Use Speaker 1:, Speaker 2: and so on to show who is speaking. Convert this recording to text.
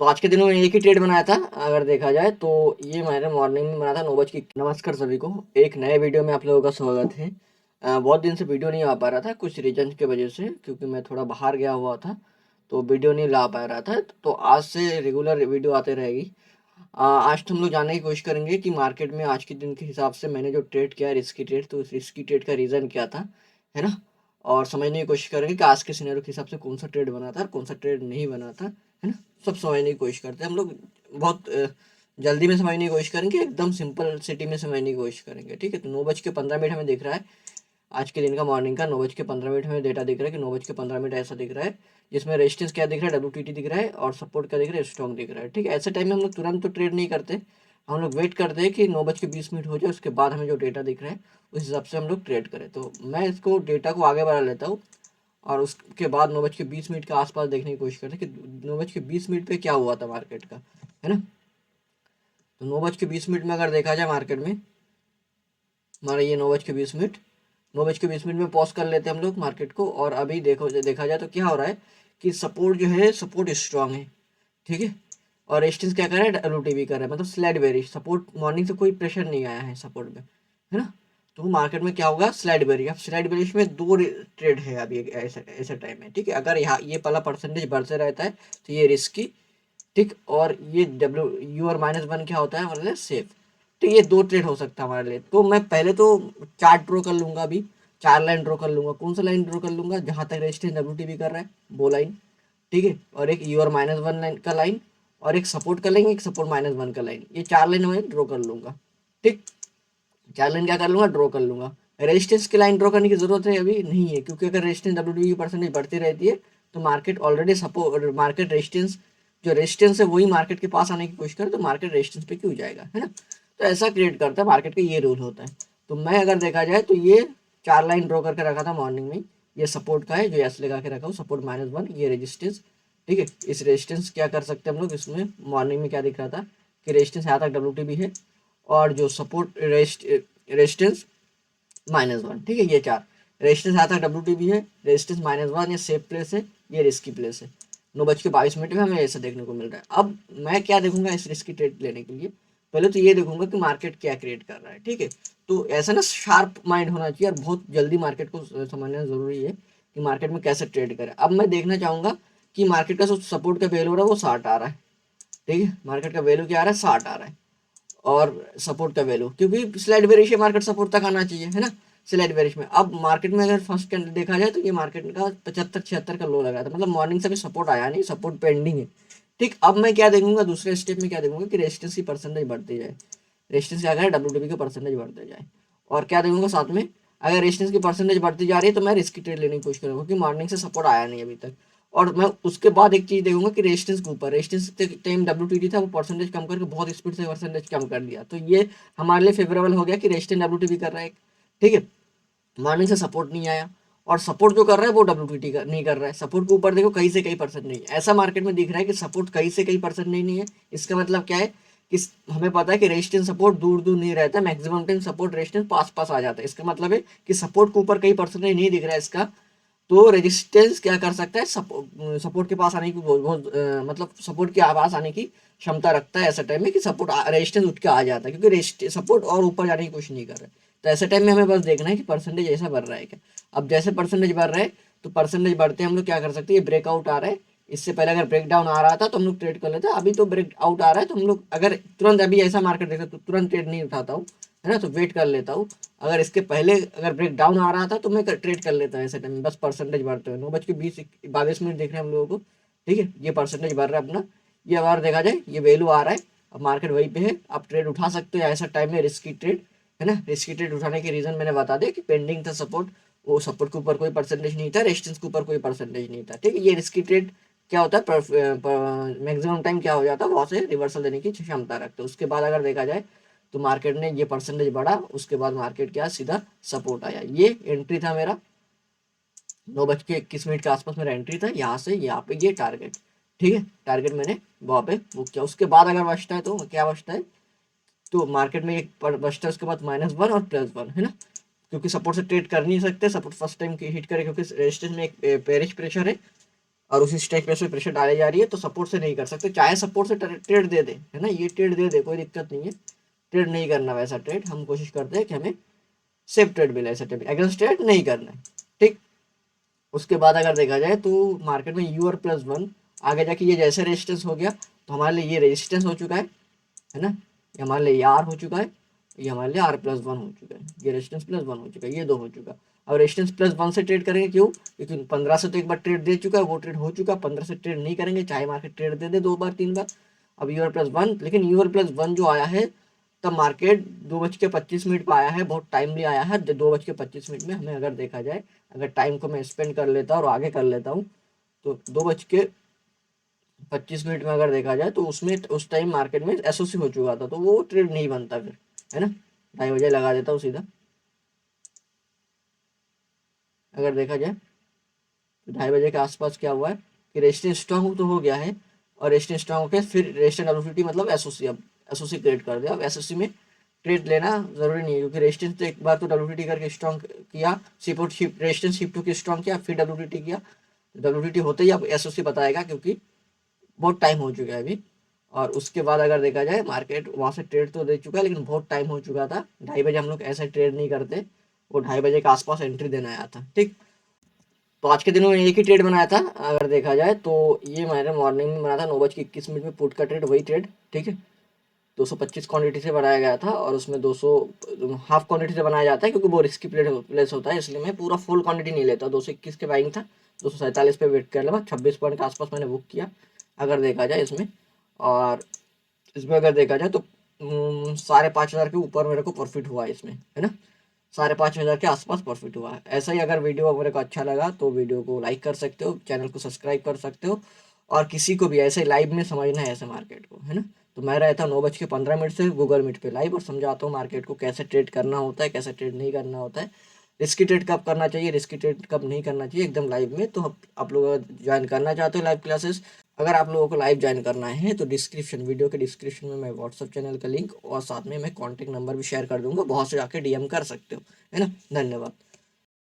Speaker 1: तो आज के दिनों में एक ही ट्रेड बनाया था अगर देखा जाए तो। ये मैंने मॉर्निंग में बनाया था 9 बज की। नमस्कार सभी को, एक नए वीडियो में आप लोगों का स्वागत है। बहुत दिन से वीडियो नहीं आ पा रहा था कुछ रीजन की वजह से, क्योंकि मैं थोड़ा बाहर गया हुआ था तो वीडियो नहीं ला पा रहा था। तो आज से रेगुलर वीडियो आते रहेगी। आज तो हम लोग जानने की कोशिश करेंगे कि मार्केट में आज के दिन के हिसाब से मैंने जो ट्रेड किया रिस्की ट्रेड, तो उस रिस्की ट्रेड का रीज़न क्या था, है ना। और समझने की कोशिश करेंगे कि आज के सिनेरियो के हिसाब से कौन सा ट्रेड बना था और कौन सा ट्रेड नहीं बना था, है ना। सब समझने की कोशिश करते हैं हम लोग। बहुत जल्दी में समझने की कोशिश करेंगे, एकदम सिंपल सिटी में समझने की कोशिश करेंगे, ठीक है। तो 9:15 हमें दिख रहा है आज के दिन का, मॉर्निंग का 9:15 हमें डेटा दिख रहा है कि 9:15 ऐसा दिख रहा है, जिसमें रेजिस्टेंस क्या दिख रहा है, डब्ल्यू दिख रहा है, और सपोर्ट क्या दिख रहा है, स्ट्रॉन्ग दिख रहा है, ठीक है। ऐसे टाइम में हम लोग तुरंत तो ट्रेड नहीं करते, हम लोग वेट करते हैं कि 9:20 हो जाए, उसके बाद हमें जो डेटा दिख रहा है उस हिसाब से हम लोग ट्रेड करें। तो मैं इसको डेटा को आगे बढ़ा लेता हूँ और उसके बाद 9:20 के आसपास देखने की कोशिश करते हैं कि 9:20 पे क्या हुआ था मार्केट का, है ना। तो 9:20 में अगर देखा जाए मार्केट में, हमारा ये 9:20, 9:20 में पॉज कर लेते हैं हम लोग मार्केट को। और अभी देखा जाए तो क्या हो रहा है कि सपोर्ट जो है, सपोर्ट स्ट्रांग है, ठीक है। और रेजिस्टेंस क्या कर रहा है, डब्ल्यूटीबी कर रहा है, मतलब स्लाइड बेरिश। सपोर्ट मॉर्निंग से कोई प्रेशर नहीं आया है सपोर्ट में, है ना। तो मार्केट में क्या होगा, स्लाइड बेरिश। अब स्लाइड बेरिश में दो ट्रेड है अभी ऐसा ऐसा टाइम है, ठीक है। अगर यहाँ ये पहला परसेंटेज बढ़ते रहता है तो ये रिस्की, ठीक। और ये डब्ल्यू यू और -1 क्या होता है हमारे लिए, सेफ। तो ये दो ट्रेड हो सकता है हमारे लिए। तो मैं पहले तो चार्ट ड्रॉ कर लूंगा, अभी 4 लाइन ड्रॉ कर लूंगा। कौन सा लाइन ड्रॉ कर लूंगा, जहां तक रेजिस्टेंस डब्ल्यू कर रहा है वो लाइन, ठीक है। और एक यू और -1 लाइन का लाइन, और एक सपोर्ट का लाइन, एक सपोर्ट -1 का लाइन, ये 4 लाइन मैं ड्रॉ कर लूंगा, ठीक। 4 लाइन क्या कर लूंगा, ड्रॉ कर लूंगा। रेजिस्टेंस की लाइन ड्रॉ करने की जरूरत है अभी नहीं है, क्योंकि अगर रेजिस्टेंस डब्ल्यू की परसेंटेज बढ़ती रहती है तो market already support, market resistance, जो रेजिस्टेंस है वही मार्केट के पास आने की कोशिश करे तो मार्केट रेजिस्टेंस पे क्यों जाएगा, है ना। तो ऐसा क्रिएट करता है मार्केट का, ये रूल होता है। तो मैं अगर देखा जाए तो ये 4 लाइन ड्रॉ करके रखा था मॉर्निंग में। ये सपोर्ट का है जो एस लगा के रखा हूँ, सपोर्ट -1, ये रेजिस्टेंस, ठीक है। इस रेजिस्टेंस क्या कर सकते हैं हम लोग, इसमें मॉर्निंग में क्या दिख रहा था कि रेजिस्टेंस यहाँ तक डब्ल्यू है, और जो सपोर्ट रेजिस्टेंस -1, ठीक है। ये 4 रेजिस्टेंस यहाँ तक डब्ल्यू है, रेजिस्टेंस -1, ये सेफ प्लेस है, ये रिस्की प्लेस है। 9:22 में हमें ऐसा देखने को मिल रहा है। अब मैं क्या देखूंगा इस रिस्की ट्रेड लेने के लिए, पहले तो ये देखूंगा कि मार्केट क्या क्रिएट कर रहा है, ठीक है। तो ऐसा ना शार्प माइंड होना चाहिए और बहुत जल्दी मार्केट को समझना जरूरी है कि मार्केट में कैसे ट्रेड करें। अब मैं देखना चाहूंगा कि मार्केट का जो सपोर्ट का वैल्यू हो रहा है वो 60 आ रहा है, ठीक है। मार्केट का वैल्यू क्या आ रहा है, 60 आ रहा है। और सपोर्ट का वैल्यू, क्योंकि स्लाइड बेरिश है, मार्केट सपोर्ट तक आना चाहिए, है ना। स्लाइड बेरिश में अब मार्केट में अगर फर्स्ट कैंडल देखा जाए तो ये मार्केट का 75-76 का लो लगा था, मतलब मॉर्निंग से भी सपोर्ट आया नहीं, सपोर्ट पेंडिंग है, ठीक। अब मैं क्या देखूंगा, दूसरे स्टेप में क्या देखूंगा कि रेजिस्टेंस की परसेंटेज बढ़ती जाए। रेजिस्टेंस क्या है, डब्ल्यू का परसेंटेज बढ़ते जाए। और क्या देखूंगा साथ में, अगर रेजिस्टेंस की परसेंटेज बढ़ती जा रही है तो मैं रिस्की ट्रेड लेने की कोशिश करूंगा, क्योंकि मॉर्निंग से सपोर्ट आया नहीं अभी तक। और मैं उसके बाद एक चीज देखूंगा कि रेजिस्टेंस के ऊपर, रेजिस्टेंस टाइम डब्ल्यू था वो परसेंटेज कम करके बहुत स्पीड से परसेंटेज कम कर दिया, तो ये हमारे लिए फेवरेबल हो गया कि रेजिस्टेंस डब्ल्यू कर रहा है, ठीक है। मॉर्निंग से सपोर्ट नहीं आया, और सपोर्ट जो कर रहा है वो डब्ल्यू नहीं कर रहा है। सपोर्ट के ऊपर देखो कहीं से कहीं परसेंट नहीं है, ऐसा मार्केट में दिख रहा है कि सपोर्ट कहीं से कहीं परसेंट नहीं है। इसका मतलब क्या है कि हमें पता है कि रेजिस्टेंस सपोर्ट दूर दूर नहीं रहता, मैक्सिमम टाइम सपोर्ट रेजिस्टेंस पास पास आ जाता है। इसका मतलब है कि सपोर्ट के ऊपर कहीं परसेंटेज नहीं दिख रहा है इसका, तो रेजिस्टेंस क्या कर सकता है, सपोर्ट सपोर्ट के पास आने की बहुत मतलब सपोर्ट के पास आने की क्षमता रखता है ऐसा टाइम में कि सपोर्ट रेजिस्टेंस उठ के आ जाता है, क्योंकि सपोर्ट और ऊपर जाने की कोशिश नहीं कर रहा है। तो ऐसे टाइम में हमें बस देखना है कि परसेंटेज ऐसा बढ़ रहा है क्या। अब जैसे परसेंटेज बढ़ रहा है तो परसेंटेज बढ़ते हम लोग क्या कर सकते हैं, ये ब्रेकआउट आ रहा है। इससे पहले अगर ब्रेक डाउन आ रहा था तो हम लोग ट्रेड कर लेते हैं, अभी तो ब्रेक आउट आ रहा है तो हम लोग अगर तुरंत अभी ऐसा मार्केट देखते तो तुरंत ट्रेड नहीं उठाता हूँ, है ना। तो वेट कर लेता हूँ। अगर इसके पहले अगर ब्रेक डाउन आ रहा था तो मैं ट्रेड कर लेता हूँ ऐसे टाइम में, बस परसेंटेज बढ़ते हुए। 9:20-22 देख रहे हैं हम लोगों को, ठीक है। ये परसेंटेज बढ़ रहा है अपना, ये अगर देखा जाए ये वैल्यू आ रहा है। अब मार्केट वहीं पे है, आप ट्रेड उठा सकते हो ऐसा टाइम में, रिस्की ट्रेड, है ना। रिस्की ट्रेड उठाने के रीजन मैंने बता दिया कि पेंडिंग था सपोर्ट, वो सपोर्ट के ऊपर कोई परसेंटेज नहीं था, रेजिस्टेंस के ऊपर कोई परसेंटेज नहीं था, ठीक है। ये रिस्की ट्रेड क्या होता है, मैक्सिमम टाइम क्या हो जाता है, वहां से रिवर्सल देने की क्षमता रखते हैं। उसके बाद अगर देखा जाए तो मार्केट ने ये परसेंटेज बढ़ा, उसके बाद मार्केट क्या सीधा सपोर्ट आया। ये एंट्री था मेरा, 9:21 के आसपास मेरा एंट्री था, यहाँ से यहाँ पे ये टारगेट, ठीक है। टारगेट मैंने वहाँ पे बुक किया। उसके बाद अगर बचता है तो क्या बचता है, तो मार्केट में एक बचता है उसके बाद -1 और +1, है ना। क्योंकि सपोर्ट से ट्रेड कर नहीं सकते, सपोर्ट फर्स्ट टाइम की हिट करे, क्योंकि रेजिस्टेंस में एक पेरिश प्रेशर है, और उसी स्ट्राइक प्राइस पे प्रेशर डाली जा रही है, तो सपोर्ट से नहीं कर सकते, चाहे सपोर्ट से ट्रेड दे दे, है ना, ये ट्रेड दे दे, कोई दिक्कत नहीं है, ट्रेड नहीं करना वैसा ट्रेड, हम कोशिश करते हैं कि हमें सेफ ट्रेड मिले, ऐसा ट्रेड अगेंस्ट ट्रेड नहीं करना है, ठीक। उसके बाद अगर देखा जाए तो मार्केट में UR+1 आगे जाके ये जैसे रेजिस्टेंस हो गया, तो हमारे लिए ये रेजिस्टेंस हो चुका है ना, ये हमारे लिए आर हो चुका है, ये हमारे लिए R+1 हो चुका है, ये रेजिस्टेंस +1 हो चुका है, ये 2 हो चुका। अब रेजिस्टेंस +1 से ट्रेड करेंगे, क्यों, क्योंकि 15 से तो एक बार ट्रेड दे चुका है, वो ट्रेड हो चुका, 15 से ट्रेड नहीं करेंगे, चाहे मार्केट ट्रेड दे दे 2 बार 3 बार। अब UR+1, लेकिन UR+1 जो आया है तब मार्केट 2:25 पे आया है, बहुत टाइमली आया है, 2:25 में हमें अगर देखा जाए, अगर टाइम को मैं स्पेंड कर लेता और आगे कर लेता हूँ, तो 2:25 में अगर देखा जाए तो उसमें उस टाइम मार्केट में एसओसी हो चुका था, तो वो ट्रेड नहीं बनता फिर, है ना। 2:30 लगा देता हूँ सीधा, अगर देखा जाए तो 2:30 के आसपास क्या हुआ है कि रेजिस्टेंस स्ट्रॉन्ग तो हो गया है, और रेजिस्टेंस स्ट्रॉन्ग होकर फिर रेजिस्टेंस डब्ल्यूटीटी मतलब एसओसी, अब एसओसी क्रिएट कर दिया। अब एसओसी में ट्रेड लेना जरूरी नहीं है, क्योंकि रेजिस्टेंस तो एक बार तो डब्ल्यूटीटी करके स्ट्रॉन्ग किया, support ship resistance ship two की स्ट्रॉन्ग किया, फिर डब्ल्यूटीटी किया, डब्ल्यूटीटी होते ही अब एसओसी बताएगा, क्योंकि बहुत टाइम हो चुका है अभी। और उसके बाद अगर देखा जाए मार्केट वहाँ से ट्रेड तो दे चुका है, लेकिन बहुत टाइम हो चुका था, 2:30 हम लोग ऐसा ट्रेड नहीं करते, वो 2:30 के आसपास एंट्री देना आया था, ठीक। तो आज के दिन में एक ही ट्रेड बनाया था, अगर देखा जाए तो ये मैंने मॉर्निंग में बनाया था 9:21 में पुट का ट्रेड, वही ट्रेड, ठीक है। 225 क्वांटिटी से बनाया गया था, और उसमें 200 हाफ क्वांटिटी से बनाया जाता है, क्योंकि वो रिस्की प्लेस होता है, इसलिए मैं पूरा फुल क्वांटिटी नहीं लेता। 221 के बाइंग था, 247 पे वेट कर लगा, 26 पॉइंट के आसपास मैंने बुक किया, अगर देखा जाए इसमें। और इसमें अगर देखा जाए तो 5,500 के ऊपर मेरे को प्रॉफिट हुआ है इसमें, है ना, 5,500 के आसपास प्रॉफिट हुआ है। ऐसा ही अगर वीडियो मेरे को अच्छा लगा तो वीडियो को लाइक कर सकते हो, चैनल को सब्सक्राइब कर सकते हो, और किसी को भी ऐसे लाइव में समझना है ऐसे मार्केट को, है ना, तो मैं रहता हूँ 9:15 से गूगल मीट पे लाइव, और समझाता हूँ मार्केट को कैसे ट्रेड करना होता है, कैसे ट्रेड नहीं करना होता है, रिस्की ट्रेड कब करना चाहिए, रिस्की ट्रेड कब नहीं करना चाहिए, एकदम लाइव में। तो आप लोग ज्वाइन करना चाहते हो लाइव क्लासेस, अगर आप लोगों को लाइव ज्वाइन करना है तो वीडियो के डिस्क्रिप्शन में मैं व्हाट्सअप चैनल का लिंक और साथ में मैं कॉन्टैक्ट नंबर भी शेयर कर दूंगा, बहुत से आके DM कर सकते हो, है ना। धन्यवाद।